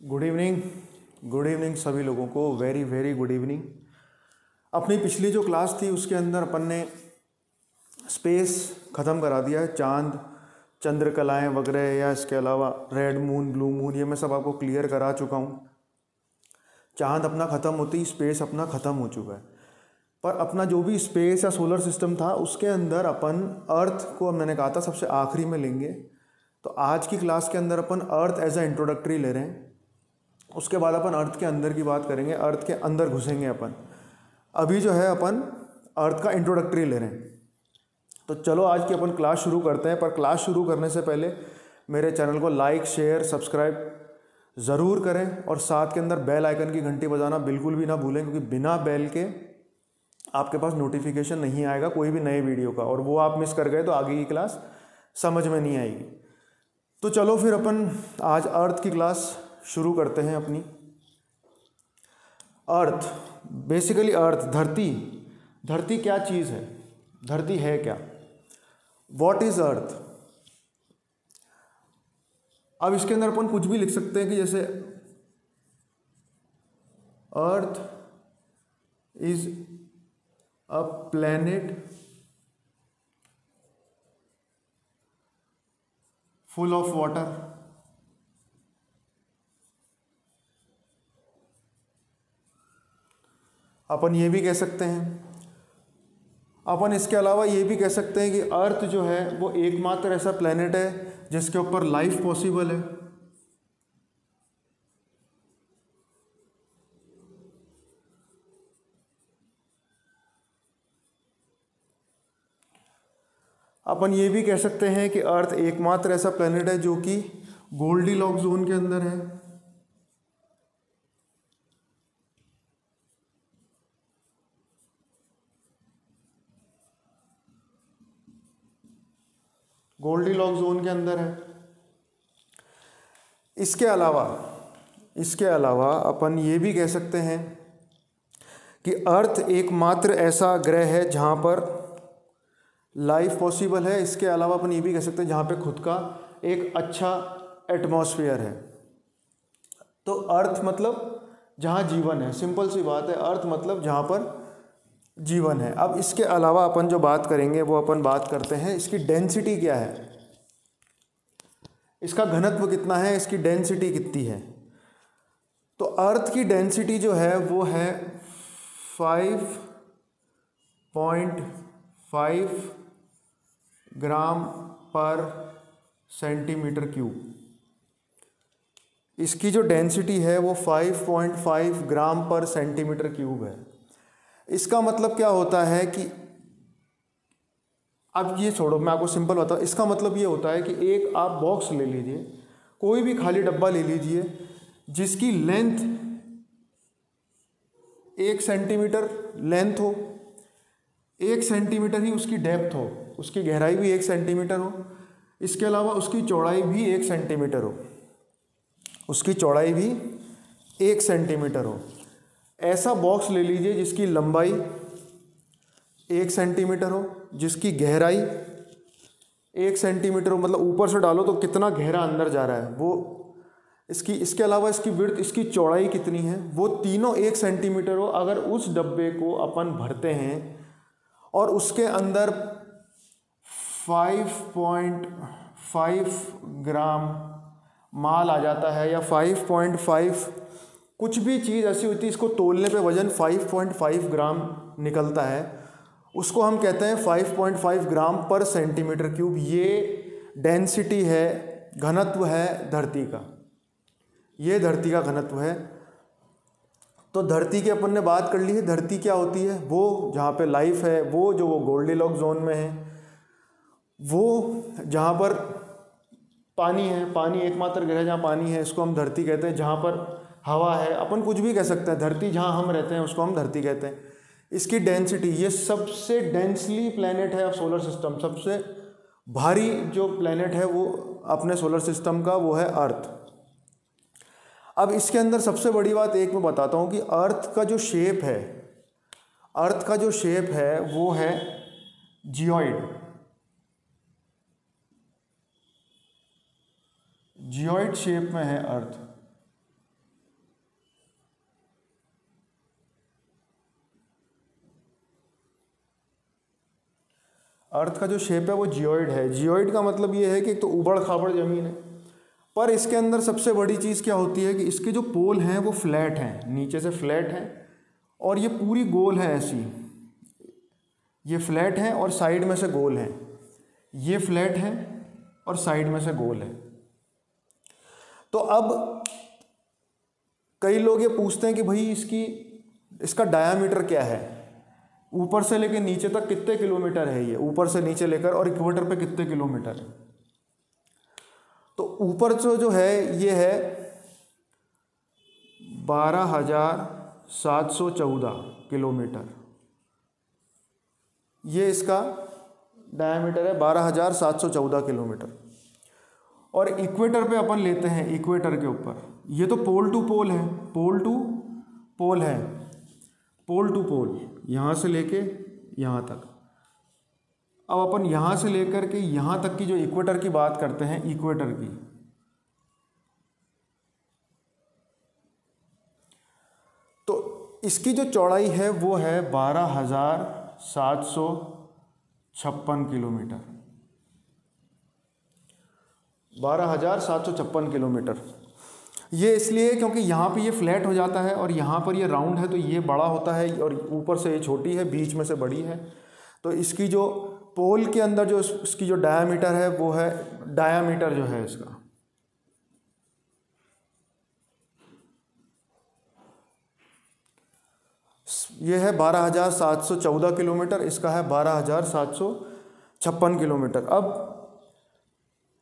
Good evening. Good evening सभी लोगों को, वेरी वेरी गुड इवनिंग। अपनी पिछली जो क्लास थी उसके अंदर अपन ने स्पेस ख़त्म करा दिया है। चांद, चंद्रकलाएँ वगैरह या इसके अलावा रेड मून, ब्लू मून, ये मैं सब आपको क्लियर करा चुका हूँ। चांद अपना ख़त्म होती, स्पेस अपना ख़त्म हो चुका है। पर अपना जो भी स्पेस या सोलर सिस्टम था उसके अंदर अपन अर्थ को, मैंने कहा था, सबसे आखिरी में लेंगे। तो आज की क्लास के अंदर अपन अर्थ एज अ इंट्रोडक्टरी ले रहे हैं। उसके बाद अपन अर्थ के अंदर की बात करेंगे, अर्थ के अंदर घुसेंगे अपन। अभी जो है अपन अर्थ का इंट्रोडक्टरी ले रहे हैं। तो चलो आज की अपन क्लास शुरू करते हैं। पर क्लास शुरू करने से पहले मेरे चैनल को लाइक, शेयर, सब्सक्राइब ज़रूर करें और साथ के अंदर बेल आइकन की घंटी बजाना बिल्कुल भी ना भूलें, क्योंकि बिना बेल के आपके पास नोटिफिकेशन नहीं आएगा कोई भी नए वीडियो का, और वो आप मिस कर गए तो आगे की क्लास समझ में नहीं आएगी। तो चलो फिर अपन आज अर्थ की क्लास शुरू करते हैं अपनी। अर्थ, बेसिकली अर्थ, धरती। धरती क्या चीज़ है? धरती है क्या? What is earth? अब इसके अंदर अपन कुछ भी लिख सकते हैं कि जैसे earth is a planet full of water. अपन ये भी कह सकते हैं, अपन इसके अलावा ये भी कह सकते हैं कि अर्थ जो है वो एकमात्र ऐसा प्लैनेट है जिसके ऊपर लाइफ पॉसिबल है। अपन ये भी कह सकते हैं कि अर्थ एकमात्र ऐसा प्लैनेट है जो कि गोल्डीलॉक्स जोन के अंदर है। गोल्डीलॉक्स जोन के अंदर है। इसके अलावा अपन ये भी कह सकते हैं कि अर्थ एकमात्र ऐसा ग्रह है जहाँ पर लाइफ पॉसिबल है। इसके अलावा अपन ये भी कह सकते हैं जहाँ पे खुद का एक अच्छा एटमॉस्फेयर है। तो अर्थ मतलब जहाँ जीवन है, सिंपल सी बात है। अर्थ मतलब जहाँ पर जीवन है। अब इसके अलावा अपन जो बात करेंगे वो अपन बात करते हैं इसकी डेंसिटी क्या है, इसका घनत्व कितना है, इसकी डेंसिटी कितनी है। तो अर्थ की डेंसिटी जो है वो है 5.5 ग्राम पर सेंटीमीटर क्यूब। इसकी जो डेंसिटी है वो 5.5 ग्राम पर सेंटीमीटर क्यूब है। इसका मतलब क्या होता है कि, अब ये छोड़ो, मैं आपको सिंपल बताऊँ। इसका मतलब ये होता है कि एक आप बॉक्स ले लीजिए, कोई भी खाली डब्बा ले लीजिए जिसकी लेंथ 1 सेंटीमीटर लेंथ हो, 1 सेंटीमीटर ही उसकी डेप्थ हो, उसकी गहराई भी 1 सेंटीमीटर हो, इसके अलावा उसकी चौड़ाई भी 1 सेंटीमीटर हो, उसकी चौड़ाई भी 1 सेंटीमीटर हो। ऐसा बॉक्स ले लीजिए जिसकी लंबाई 1 सेंटीमीटर हो, जिसकी गहराई 1 सेंटीमीटर हो। मतलब ऊपर से डालो तो कितना गहरा अंदर जा रहा है वो, इसके अलावा इसकी विड्थ, इसकी चौड़ाई कितनी है, वो तीनों 1 सेंटीमीटर हो। अगर उस डब्बे को अपन भरते हैं और उसके अंदर 5.5 ग्राम माल आ जाता है, या 5.5 कुछ भी चीज़ ऐसी होती है, इसको तोलने पे वजन 5.5 ग्राम निकलता है, उसको हम कहते हैं 5.5 ग्राम पर सेंटीमीटर क्यूब। ये डेंसिटी है, घनत्व है धरती का। ये धरती का घनत्व है। तो धरती की अपन ने बात कर ली है। धरती क्या होती है? वो जहाँ पे लाइफ है, वो जो वो गोल्डीलॉक्स जोन में है, वो जहाँ पर पानी है, पानी एकमात्र ग्रह जहाँ पानी है, इसको हम धरती कहते हैं। जहाँ पर हवा है, अपन कुछ भी कह सकते हैं। धरती जहाँ हम रहते हैं उसको हम धरती कहते हैं। इसकी डेंसिटी, ये सबसे डेंसली प्लैनेट है सोलर सिस्टम। सबसे भारी जो प्लैनेट है वो अपने सोलर सिस्टम का, वो है अर्थ। अब इसके अंदर सबसे बड़ी बात एक मैं बताता हूँ कि अर्थ का जो शेप है, अर्थ का जो शेप है वो है जियोइड। जियोइड शेप में है अर्थ। अर्थ का जो शेप है वो जियोइड है। जियोइड का मतलब ये है कि एक तो उबड़ खाबड़ ज़मीन है, पर इसके अंदर सबसे बड़ी चीज़ क्या होती है कि इसके जो पोल हैं वो फ्लैट हैं, नीचे से फ्लैट हैं और ये पूरी गोल है ऐसी, ये फ्लैट है और साइड में से गोल है, ये फ्लैट है और साइड में से गोल है। तो अब कई लोग ये पूछते हैं कि भाई इसका डायामीटर क्या है, ऊपर से लेकर नीचे तक कितने किलोमीटर है, ये ऊपर से नीचे लेकर और इक्वेटर पे कितने किलोमीटर है। तो ऊपर जो है ये है 12,714 किलोमीटर, ये इसका डायामीटर है 12,714 किलोमीटर। और इक्वेटर पे अपन लेते हैं, इक्वेटर के ऊपर ये तो पोल टू पोल है, पोल टू पोल है, पोल टू पोल यहाँ से लेके यहाँ तक। अब अपन यहाँ से लेकर के यहाँ तक की जो इक्वेटर की बात करते हैं, इक्वेटर की, तो इसकी जो चौड़ाई है वो है 12,756 किलोमीटर, 12,756 किलोमीटर। ये इसलिए क्योंकि यहाँ पे ये फ्लैट हो जाता है और यहाँ पर ये राउंड है, तो ये बड़ा होता है और ऊपर से ये छोटी है, बीच में से बड़ी है। तो इसकी जो पोल के अंदर जो इसकी जो डायामीटर है वो है, डायामीटर जो है इसका ये है 12,714 किलोमीटर, इसका है 12,756 किलोमीटर। अब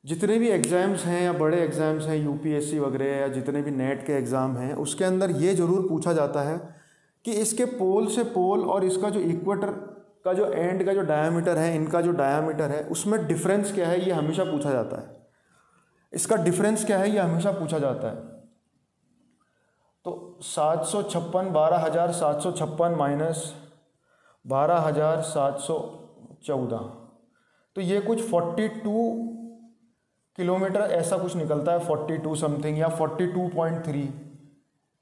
जितने भी एग्ज़ाम्स हैं या बड़े एग्ज़ाम्स हैं, यूपीएससी वगैरह या जितने भी नेट के एग्ज़ाम हैं, उसके अंदर ये ज़रूर पूछा जाता है कि इसके पोल से पोल और इसका जो इक्वेटर का जो एंड का जो डायामीटर है, इनका जो डायामीटर है, उसमें डिफरेंस क्या है, ये हमेशा पूछा जाता है। इसका डिफरेंस क्या है, ये हमेशा पूछा जाता है। तो 756, 12,756 माइनस 12,714, तो ये कुछ 42 किलोमीटर ऐसा कुछ निकलता है, 42 समथिंग या 42.3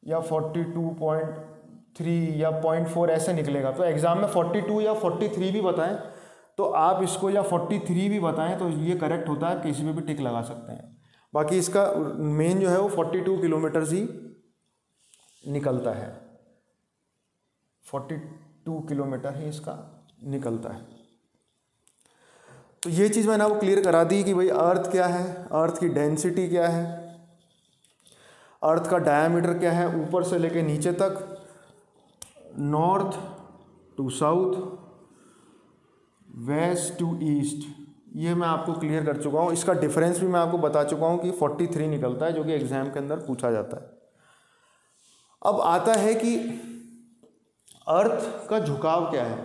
या 42.3 या 0.4 ऐसे निकलेगा। तो एग्ज़ाम में 42 या 43 भी बताएं तो आप इसको, या 43 भी बताएं तो ये करेक्ट होता है, किसी में भी टिक लगा सकते हैं। बाकी इसका मेन जो है वो 42 किलोमीटर ही निकलता है, 42 किलोमीटर ही इसका निकलता है। तो ये चीज़ मैंने आपको क्लियर करा दी कि भाई अर्थ क्या है, अर्थ की डेंसिटी क्या है, अर्थ का डायामीटर क्या है, ऊपर से लेके नीचे तक, north to south, west to east, ये मैं आपको क्लियर कर चुका हूँ। इसका डिफरेंस भी मैं आपको बता चुका हूँ कि 43 निकलता है, जो कि एग्ज़ाम के अंदर पूछा जाता है। अब आता है कि अर्थ का झुकाव क्या है,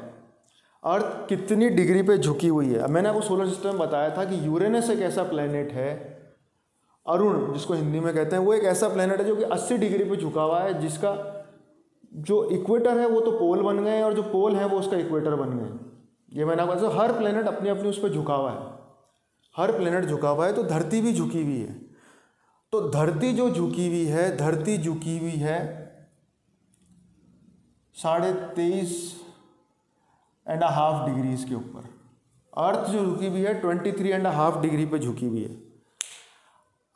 अर्थ कितनी डिग्री पे झुकी हुई है। मैंने आपको सोलर सिस्टम में बताया था कि यूरेनस एक ऐसा प्लेनेट है, अरुण जिसको हिंदी में कहते हैं, वो एक ऐसा प्लेनेट है जो कि 80 डिग्री पे झुका हुआ है, जिसका जो इक्वेटर है वो तो पोल बन गए और जो पोल है वो उसका इक्वेटर बन गए। ये मैंने आपको, हर प्लेनेट अपनी अपनी उस पर झुका हुआ है, हर प्लेनेट झुका हुआ है। तो धरती भी झुकी हुई है। तो धरती जो झुकी हुई है, धरती झुकी हुई है 23.5 डिग्रीज के ऊपर। अर्थ जो झुकी हुई है 23.5 डिग्री पे झुकी हुई है।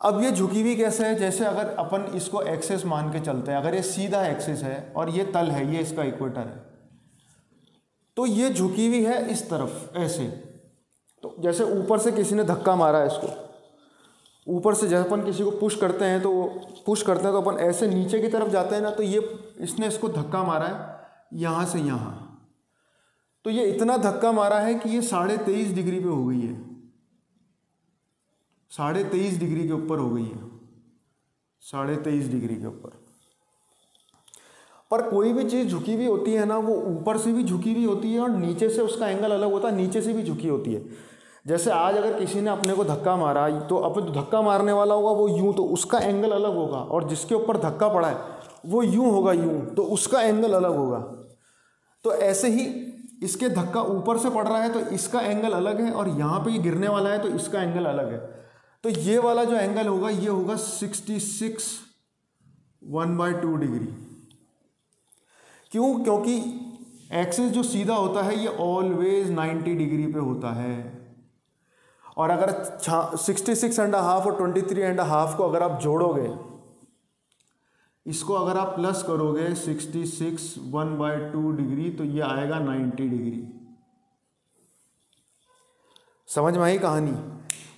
अब ये झुकी हुई कैसे है, जैसे अगर अपन इसको एक्सेस मान के चलते हैं, अगर ये सीधा एक्सेस है और ये तल है, ये इसका इक्वेटर है, तो ये झुकी हुई है इस तरफ ऐसे। तो जैसे ऊपर से किसी ने धक्का मारा है इसको, ऊपर से जैसे अपन किसी को पुश करते हैं तो पुश करते हैं तो अपन ऐसे नीचे की तरफ जाते हैं ना, तो ये इसने इसको धक्का मारा है यहाँ से यहाँ, तो ये इतना धक्का मारा है कि ये 23.5 डिग्री पे हो गई है, 23.5 डिग्री के ऊपर हो गई है, 23.5 डिग्री के ऊपर। पर कोई भी चीज़ झुकी हुई होती है ना, वो ऊपर से भी झुकी हुई होती है और नीचे से उसका एंगल अलग होता है, नीचे से भी झुकी होती है। जैसे आज अगर किसी ने अपने को धक्का मारा, तो अपन जो धक्का मारने वाला होगा वो यूं, तो उसका एंगल अलग होगा, और जिसके ऊपर धक्का पड़ा है वो यूं होगा, यूं, तो उसका एंगल अलग होगा। तो ऐसे ही इसके धक्का ऊपर से पड़ रहा है तो इसका एंगल अलग है, और यहाँ पे ये गिरने वाला है तो इसका एंगल अलग है। तो ये वाला जो एंगल होगा ये होगा 66 1/2 डिग्री। क्यों? क्योंकि एक्सिस जो सीधा होता है ये ऑलवेज 90 डिग्री पे होता है। और अगर 66.5 और 23.5 को अगर आप जोड़ोगे, इसको अगर आप प्लस करोगे 66 1/2 डिग्री, तो ये आएगा 90 डिग्री। समझ में आई कहानी?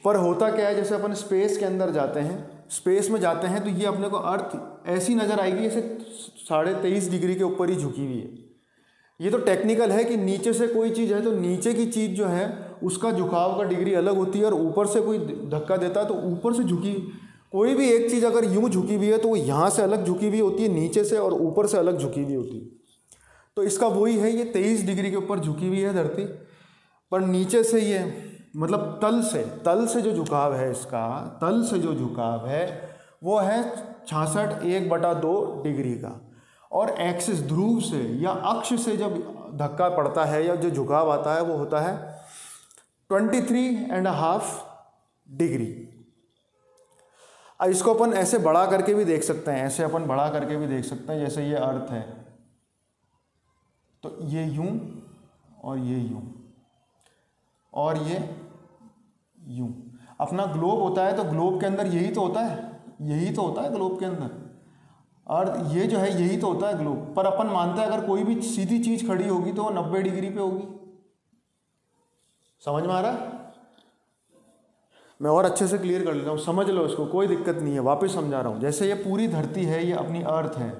पर होता क्या है, जैसे अपन स्पेस के अंदर जाते हैं, स्पेस में जाते हैं, तो ये अपने को अर्थ ऐसी नज़र आएगी जैसे 23.5 डिग्री के ऊपर ही झुकी हुई है। ये तो टेक्निकल है कि नीचे से कोई चीज़ है तो नीचे की चीज़ जो है उसका झुकाव का डिग्री अलग होती है, और ऊपर से कोई धक्का देता है तो ऊपर से झुकी, कोई भी एक चीज़ अगर यूँ झुकी हुई है तो वो यहाँ से अलग झुकी हुई होती है नीचे से, और ऊपर से अलग झुकी हुई होती है। तो इसका वही है, ये 23 डिग्री के ऊपर झुकी हुई है धरती, पर नीचे से ये मतलब तल से जो झुकाव है, इसका तल से जो झुकाव है वो है 66.1/2 डिग्री का। और एक्सिस ध्रुव से या अक्ष से जब धक्का पड़ता है या जो झुकाव आता है वो होता है 23.5 डिग्री। अब इसको अपन ऐसे बड़ा करके भी देख सकते हैं, ऐसे अपन बड़ा करके भी देख सकते हैं। जैसे ये अर्थ है तो ये यूं और ये यूं और ये यूं। अपना ग्लोब होता है तो ग्लोब के अंदर यही तो होता है ग्लोब के अंदर, और ये जो है यही तो होता है ग्लोब। पर अपन मानते हैं अगर कोई भी सीधी चीज खड़ी होगी तो वो 90 डिग्री पे होगी। समझ में आ रहा है? मैं और अच्छे से क्लियर कर लेता हूँ, समझ लो इसको, कोई दिक्कत नहीं है, वापस समझा रहा हूँ। जैसे ये पूरी धरती है, ये अपनी अर्थ है,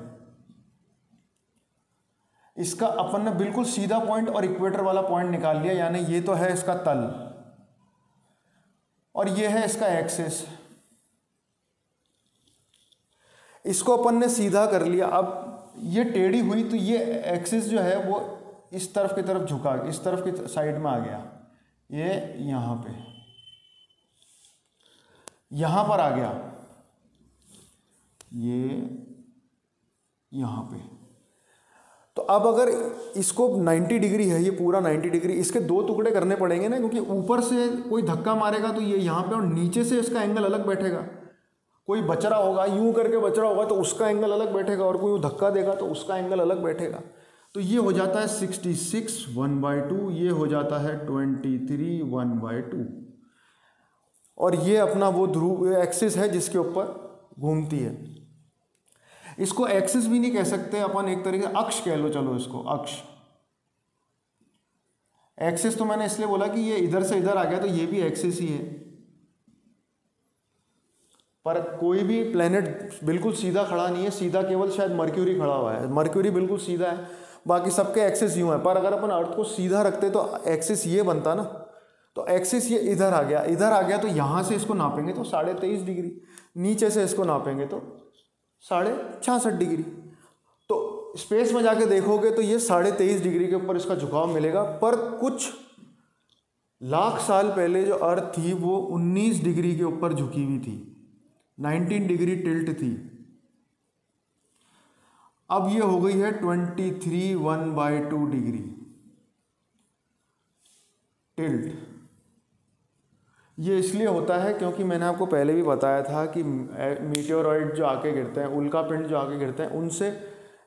इसका अपन ने बिल्कुल सीधा पॉइंट और इक्वेटर वाला पॉइंट निकाल लिया, यानी ये तो है इसका तल और ये है इसका एक्सिस। इसको अपन ने सीधा कर लिया। अब ये टेढ़ी हुई तो ये एक्सिस जो है वो इस तरफ की तरफ झुका, इस तरफ की साइड में आ गया, ये यहाँ पे, यहाँ पर आ गया, ये यहाँ पे। तो अब अगर इसको 90 डिग्री है, ये पूरा 90 डिग्री, इसके दो टुकड़े करने पड़ेंगे ना, क्योंकि ऊपर से कोई धक्का मारेगा तो ये यहाँ पे और नीचे से इसका एंगल अलग बैठेगा। कोई बच रहा होगा, यूं करके बच रहा होगा तो उसका एंगल अलग बैठेगा, और कोई धक्का देगा तो उसका एंगल अलग बैठेगा। तो ये हो जाता है 66 1/2, ये हो जाता है 23 1/2, और ये अपना वो ध्रुव एक्सिस है जिसके ऊपर घूमती है। इसको एक्सिस भी नहीं कह सकते अपन, एक तरीके से अक्ष कह लो, चलो इसको अक्ष। एक्सिस तो मैंने इसलिए बोला कि ये इधर से इधर आ गया तो ये भी एक्सिस ही है। पर कोई भी प्लेनेट बिल्कुल सीधा खड़ा नहीं है, सीधा केवल शायद मर्क्यूरी खड़ा हुआ है, मर्क्यूरी बिल्कुल सीधा है, बाकी सबके एक्सिस यूं है। पर अगर अपन अर्थ को सीधा रखते तो एक्सिस ये बनता ना, तो एक्सिस ये इधर आ गया तो यहाँ से इसको नापेंगे तो 23.5 डिग्री, नीचे से इसको नापेंगे तो 66.5 डिग्री। तो स्पेस में जाके देखोगे तो ये 23.5 डिग्री के ऊपर इसका झुकाव मिलेगा। पर कुछ लाख साल पहले जो अर्थ थी वो 19 डिग्री के ऊपर झुकी हुई थी, 19 डिग्री टिल्ट थी। अब ये हो गई है 23 1/2 डिग्री टिल्ट। ये इसलिए होता है क्योंकि मैंने आपको पहले भी बताया था कि मीटेओरॉइड जो आके गिरते हैं, उल्कापिंड जो आके गिरते हैं, उनसे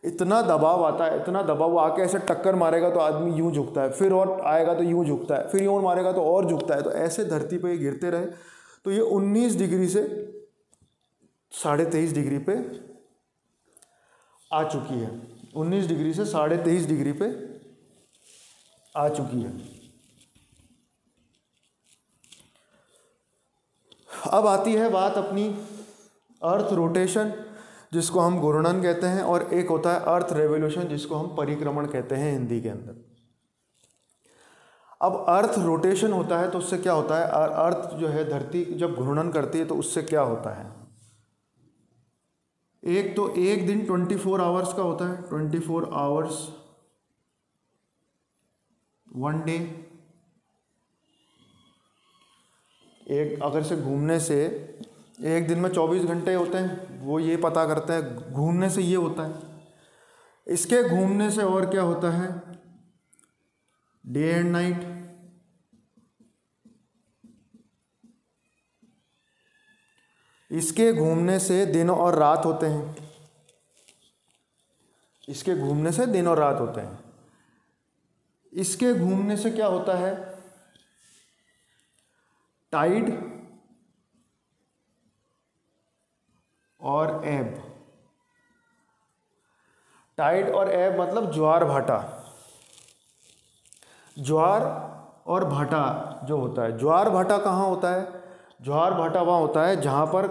इतना दबाव आता है, इतना दबाव, वो आके ऐसे टक्कर मारेगा तो आदमी यूं झुकता है, फिर और आएगा तो यूं झुकता है, फिर यूं मारेगा तो और झुकता है। तो ऐसे धरती पे ये गिरते रहे तो ये 19 डिग्री से 23.5 डिग्री पे आ चुकी है, 19 डिग्री से 23.5 डिग्री पे आ चुकी है। अब आती है बात अपनी अर्थ रोटेशन, जिसको हम घूर्णन कहते हैं, और एक होता है अर्थ रेवोल्यूशन, जिसको हम परिक्रमण कहते हैं हिंदी के अंदर। अब अर्थ रोटेशन होता है तो उससे क्या होता है, अर्थ जो है धरती जब घूर्णन करती है तो उससे क्या होता है, एक तो एक दिन 24 आवर्स का होता है, 24 आवर्स 1 डे। एक अगर से घूमने से एक दिन में 24 घंटे होते हैं, वो ये पता करते हैं, घूमने से ये होता है। इसके घूमने से और क्या होता है, डे एंड नाइट। इसके घूमने से दिन और रात होते हैं, इसके घूमने से दिन और रात होते हैं। इसके घूमने से क्या होता है, टाइड और एब। टाइड और एब मतलब ज्वार भाटा। ज्वार और भाटा जो होता है, ज्वार भाटा कहाँ होता है, ज्वार भाटा वहाँ होता है जहाँ पर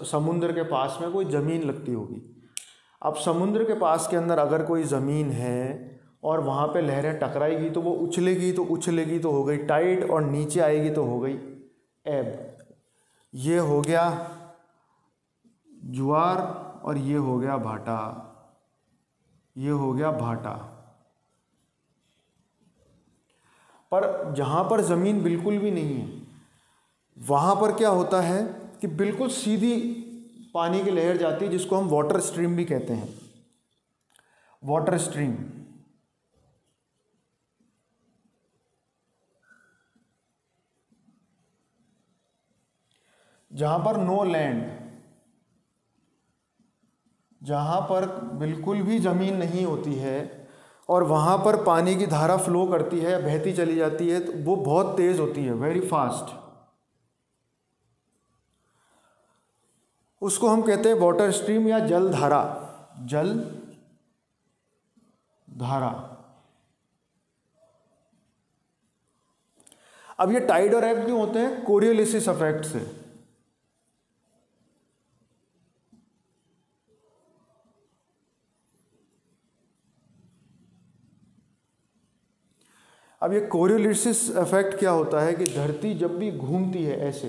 समुद्र के पास में कोई ज़मीन लगती होगी। अब समुद्र के पास के अंदर अगर कोई ज़मीन है और वहाँ पे लहरें टकराएगी तो वो उछलेगी तो हो गई टाइड, और नीचे आएगी तो हो गई एब। ये हो गया ज्वार और ये हो गया भाटा, ये हो गया भाटा। पर जहाँ पर ज़मीन बिल्कुल भी नहीं है वहाँ पर क्या होता है कि बिल्कुल सीधी पानी की लहर जाती है, जिसको हम वाटर स्ट्रीम भी कहते हैं। Water stream. जहाँ पर नो लैंड, जहाँ पर बिल्कुल भी ज़मीन नहीं होती है और वहाँ पर पानी की धारा फ्लो करती है, बहती चली जाती है, तो वो बहुत तेज़ होती है, वेरी फास्ट। उसको हम कहते हैं वाटर स्ट्रीम या जल धारा। जल धारा। अब ये टाइड और एब क्यों होते हैं, कोरियोलिसिस इफेक्ट से। अब ये कोरियोलिसिस इफेक्ट क्या होता है कि धरती जब भी घूमती है ऐसे,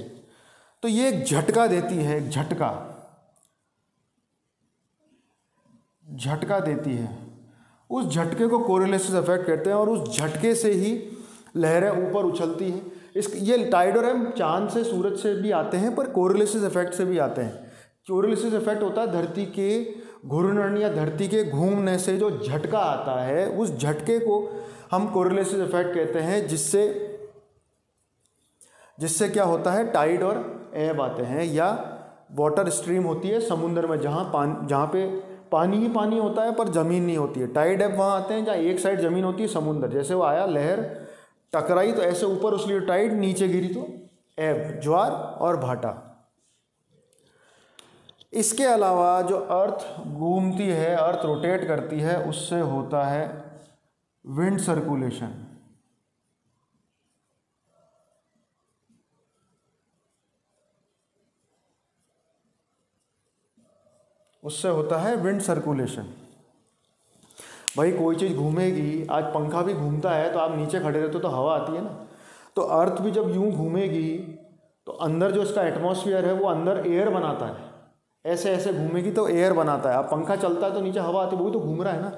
तो ये एक झटका देती है, एक झटका देती है। उस झटके को कोरियोलिसिस इफेक्ट कहते हैं और उस झटके से ही लहरें ऊपर उछलती हैं। ये टाइड और एब चांद से, सूरज से भी आते हैं, पर कोरियोलिसिस इफेक्ट से भी आते हैं। कोरियोलिसिस इफेक्ट होता है धरती के घूर्णन या धरती के घूमने से जो झटका आता है, उस झटके को हम कोरियोलिसिस इफेक्ट कहते हैं, जिससे क्या होता है, टाइड और एब आते हैं, या वाटर स्ट्रीम होती है समुद्र में, जहाँ पे पानी ही पानी होता है पर ज़मीन नहीं होती है। टाइड एब वहाँ आते हैं जहाँ एक साइड ज़मीन होती है, समुद्र। जैसे वो आया, लहर टकराई तो ऐसे ऊपर उछली टाइड, नीचे गिरी तो एब, ज्वार और भाटा। इसके अलावा जो अर्थ घूमती है, अर्थ रोटेट करती है, उससे होता है विंड सर्कुलेशन। उससे होता है विंड सर्कुलेशन। भाई कोई चीज़ घूमेगी, आज पंखा भी घूमता है तो आप नीचे खड़े रहते हो तो हवा आती है ना, तो अर्थ भी जब यूं घूमेगी तो अंदर जो इसका एटमॉस्फेयर है वो अंदर एयर बनाता है, ऐसे ऐसे घूमेगी तो एयर बनाता है। अब पंखा चलता है तो नीचे हवा आती है, वो भी तो घूम रहा है ना,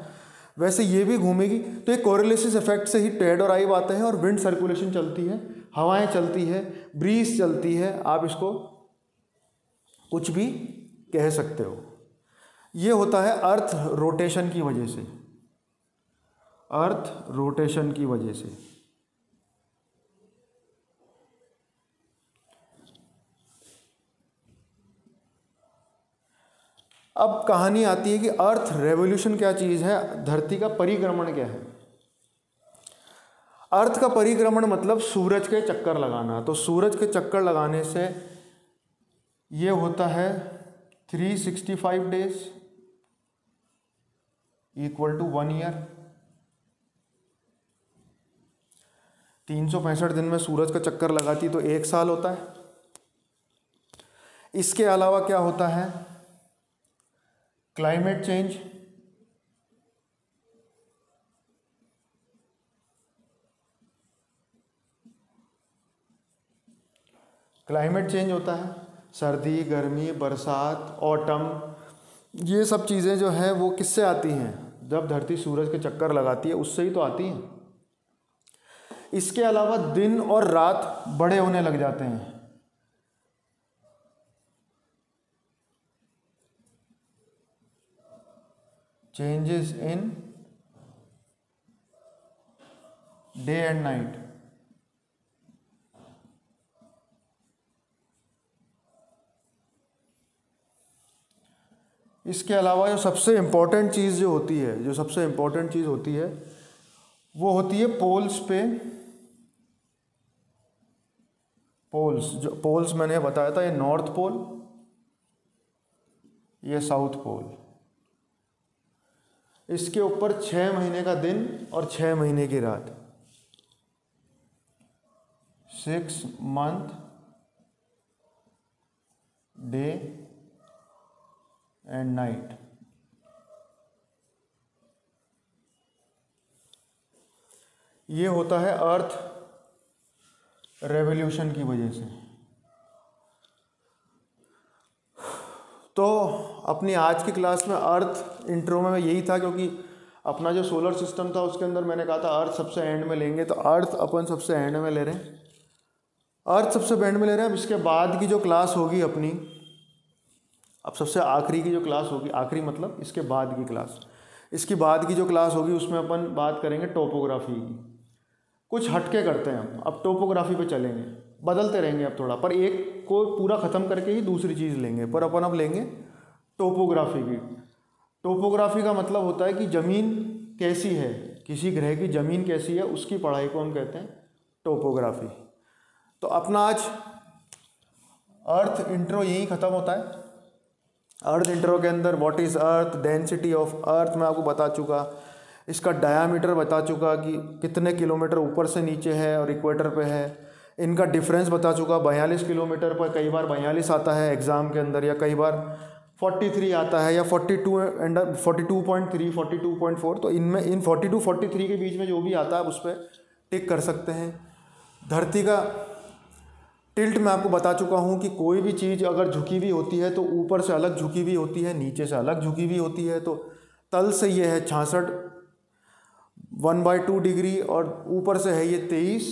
वैसे ये भी घूमेगी। तो एक कोरियोलिसिस इफेक्ट से ही टाइड और एब आते हैं और विंड सर्कुलेशन चलती है, हवाएं चलती है, ब्रीज चलती है, आप इसको कुछ भी कह सकते हो। ये होता है अर्थ रोटेशन की वजह से, अर्थ रोटेशन की वजह से। अब कहानी आती है कि अर्थ रेवोल्यूशन क्या चीज़ है, धरती का परिक्रमण क्या है। अर्थ का परिक्रमण मतलब सूरज के चक्कर लगाना। तो सूरज के चक्कर लगाने से ये होता है 365 डेज इक्वल टू 1 ईयर। 365 दिन में सूरज का चक्कर लगाती तो 1 साल होता है। इसके अलावा क्या होता है, क्लाइमेट चेंज। क्लाइमेट चेंज होता है, सर्दी, गर्मी, बरसात, ऑटम, ये सब चीज़ें जो हैं वो किससे आती हैं, जब धरती सूरज के चक्कर लगाती है उससे ही तो आती हैं। इसके अलावा दिन और रात बड़े होने लग जाते हैं। Changes in day and night. इसके अलावा जो सबसे इम्पोर्टेंट चीज़ जो होती है, वो होती है पोल्स पे। पोल्स, जो पोल्स मैंने बताया था, ये नॉर्थ पोल, ये साउथ पोल। इसके ऊपर 6 महीने का दिन और 6 महीने की रात, 6 मंथ डे एंड नाइट। ये होता है अर्थ रेवोल्यूशन की वजह से। तो अपनी आज की क्लास में अर्थ इंट्रो में यही था, क्योंकि अपना जो सोलर सिस्टम था उसके अंदर मैंने कहा था अर्थ सबसे एंड में लेंगे, तो अर्थ अपन सबसे एंड में ले रहे हैं, अर्थ सबसे एंड में ले रहे हैं। अब इसके बाद की जो क्लास होगी अपनी, अब सबसे आखिरी की जो क्लास होगी, आखिरी मतलब इसके बाद की क्लास, इसकी बाद की जो क्लास होगी उसमें अपन बात करेंगे टोपोग्राफी की। कुछ हटके करते हैं हम, अब टोपोग्राफी पे चलेंगे, बदलते रहेंगे अब थोड़ा, पर एक को पूरा ख़त्म करके ही दूसरी चीज़ लेंगे। पर अपन अब लेंगे टोपोग्राफी की। टोपोग्राफी का मतलब होता है कि ज़मीन कैसी है, किसी ग्रह की ज़मीन कैसी है, उसकी पढ़ाई को हम कहते हैं टोपोग्राफी। तो अपना आज अर्थ इंट्रो यही ख़त्म होता है। अर्थ इंट्रो के अंदर what is earth, density of earth मैं आपको बता चुका, इसका डायामीटर बता चुका कि कितने किलोमीटर ऊपर से नीचे है और इक्वेटर पे है, इनका डिफरेंस बता चुका, 42 किलोमीटर पर, कई बार 42 आता है एग्ज़ाम के अंदर, या कई बार 43 आता है, या 42.3 42.4। तो इनमें इन 42 43 के बीच में जो भी आता है उस पर टिक कर सकते हैं। धरती का टिल्ट मैं आपको बता चुका हूँ कि कोई भी चीज़ अगर झुकी हुई होती है तो ऊपर से अलग झुकी हुई होती है, नीचे से अलग झुकी हुई होती है। तो तल से ये है 66 1/2 डिग्री, और ऊपर से है ये 23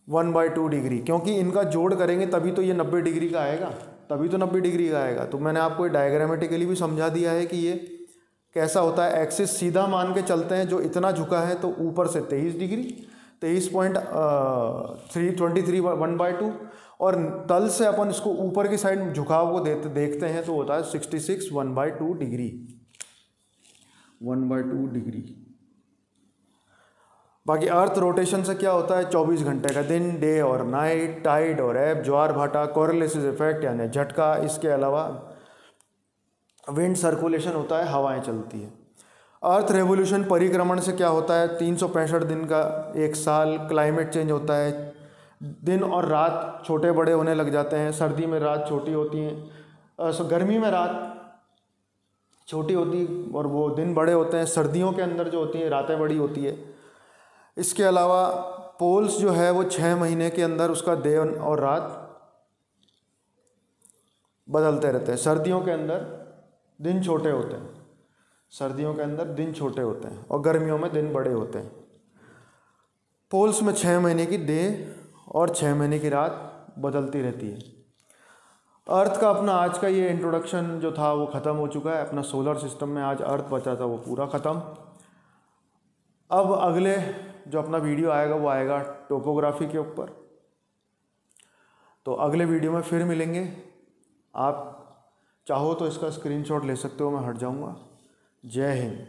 1/2 डिग्री, क्योंकि इनका जोड़ करेंगे तभी तो ये 90 डिग्री का आएगा, तभी तो 90 डिग्री का आएगा। तो मैंने आपको डायग्रामेटिकली भी समझा दिया है कि ये कैसा होता है। एक्सिस सीधा मान के चलते हैं, जो इतना झुका है तो ऊपर से 23 डिग्री, 23.323 1/2, और तल से अपन इसको ऊपर की साइड झुकाव को देखते हैं तो होता है 66 1/2 डिग्री, 1/2 डिग्री। बाकी अर्थ रोटेशन से क्या होता है, 24 घंटे का दिन, डे और नाइट, टाइड और एब, ज्वार भाटा, कोरिलेसिस इफेक्ट यानी झटका, इसके अलावा विंड सर्कुलेशन होता है, हवाएं चलती है। अर्थ रेवोल्यूशन परिक्रमण से क्या होता है, 365 दिन का एक साल, क्लाइमेट चेंज होता है, दिन और रात छोटे बड़े होने लग जाते हैं, सर्दी में रात छोटी होती हैं, गर्मी में रात छोटी होती और वो दिन बड़े होते हैं, सर्दियों के अंदर जो होती हैं रातें बड़ी होती है। इसके अलावा पोल्स जो है वो 6 महीने के अंदर उसका दिन और रात बदलते रहते हैं। सर्दियों के अंदर दिन छोटे होते हैं, सर्दियों के अंदर दिन छोटे होते हैं, और गर्मियों में दिन बड़े होते हैं। पोल्स में 6 महीने की डे और 6 महीने की रात बदलती रहती है। अर्थ का अपना आज का ये इंट्रोडक्शन जो था वो ख़त्म हो चुका है। अपना सोलर सिस्टम में आज अर्थ बचा था वो पूरा ख़त्म। अब अगले जो अपना वीडियो आएगा वो आएगा टोपोग्राफी के ऊपर। तो अगले वीडियो में फिर मिलेंगे। आप चाहो तो इसका स्क्रीनशॉट ले सकते हो, मैं हट जाऊंगा। जय हिंद।